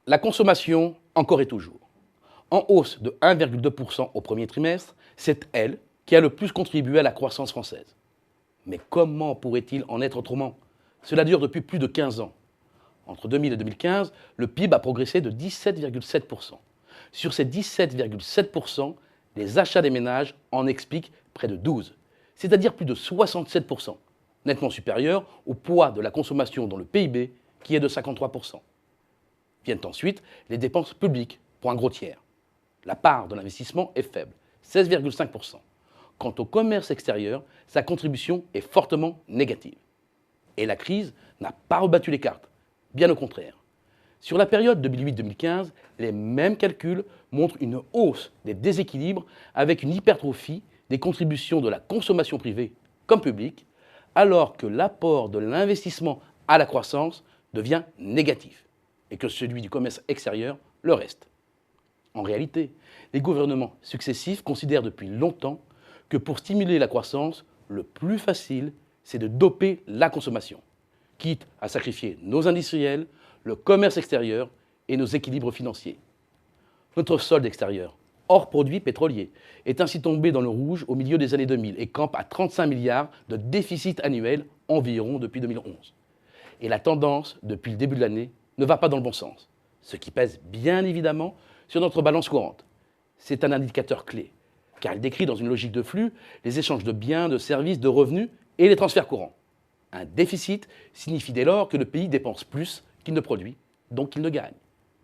La consommation, encore et toujours. En hausse de 1,2% au premier trimestre, c'est elle qui a le plus contribué à la croissance française. Mais comment pourrait-il en être autrement? Cela dure depuis plus de 15 ans. Entre 2000 et 2015, le PIB a progressé de 17,7%. Sur ces 17,7%, les achats des ménages en expliquent près de 12%, c'est-à-dire plus de 67%, nettement supérieur au poids de la consommation dans le PIB qui est de 53%. Viennent ensuite les dépenses publiques, pour un gros tiers. La part de l'investissement est faible, 16,5%. Quant au commerce extérieur, sa contribution est fortement négative. Et la crise n'a pas rebattu les cartes, bien au contraire. Sur la période 2008-2015, les mêmes calculs montrent une hausse des déséquilibres avec une hypertrophie des contributions de la consommation privée comme publique, alors que l'apport de l'investissement à la croissance devient négatif et que celui du commerce extérieur le reste. En réalité, les gouvernements successifs considèrent depuis longtemps que pour stimuler la croissance, le plus facile, c'est de doper la consommation, quitte à sacrifier nos industriels, le commerce extérieur et nos équilibres financiers. Notre solde extérieur, hors produits pétroliers, est ainsi tombé dans le rouge au milieu des années 2000 et campe à 35 milliards de déficit annuel environ depuis 2011. Et la tendance, depuis le début de l'année, ne va pas dans le bon sens, ce qui pèse bien évidemment sur notre balance courante. C'est un indicateur clé, car il décrit dans une logique de flux les échanges de biens, de services, de revenus et les transferts courants. Un déficit signifie dès lors que le pays dépense plus qu'il ne produit, donc qu'il ne gagne.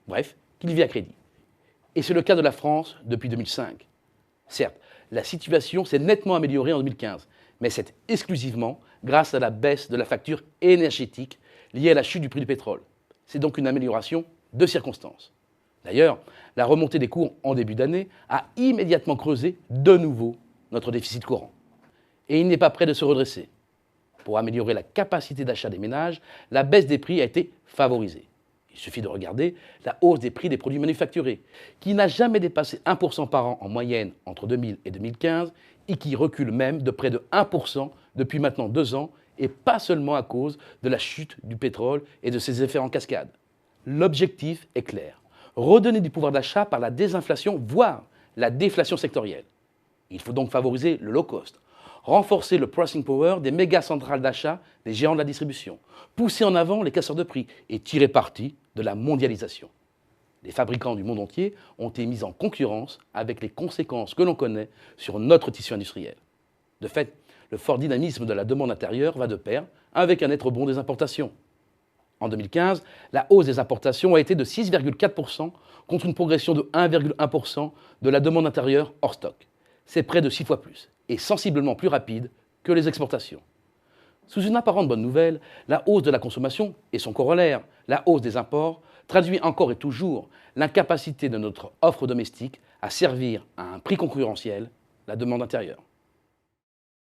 Bref, qu'il vit à crédit. Et c'est le cas de la France depuis 2005. Certes, la situation s'est nettement améliorée en 2015, mais c'est exclusivement grâce à la baisse de la facture énergétique liée à la chute du prix du pétrole. C'est donc une amélioration de circonstances. D'ailleurs, la remontée des cours en début d'année a immédiatement creusé de nouveau notre déficit courant. Et il n'est pas prêt de se redresser. Pour améliorer la capacité d'achat des ménages, la baisse des prix a été favorisée. Il suffit de regarder la hausse des prix des produits manufacturés, qui n'a jamais dépassé 1% par an en moyenne entre 2000 et 2015 et qui recule même de près de 1% depuis maintenant 2 ans, et pas seulement à cause de la chute du pétrole et de ses effets en cascade. L'objectif est clair. Redonner du pouvoir d'achat par la désinflation, voire la déflation sectorielle. Il faut donc favoriser le low cost, renforcer le pricing power des méga centrales d'achat des géants de la distribution, pousser en avant les casseurs de prix et tirer parti de la mondialisation. Les fabricants du monde entier ont été mis en concurrence avec les conséquences que l'on connaît sur notre tissu industriel. De fait, le fort dynamisme de la demande intérieure va de pair avec un net rebond des importations. En 2015, la hausse des importations a été de 6,4% contre une progression de 1,1% de la demande intérieure hors stock. C'est près de 6 fois plus et sensiblement plus rapide que les exportations. Sous une apparente bonne nouvelle, la hausse de la consommation et son corollaire, la hausse des imports, traduit encore et toujours l'incapacité de notre offre domestique à servir à un prix concurrentiel la demande intérieure.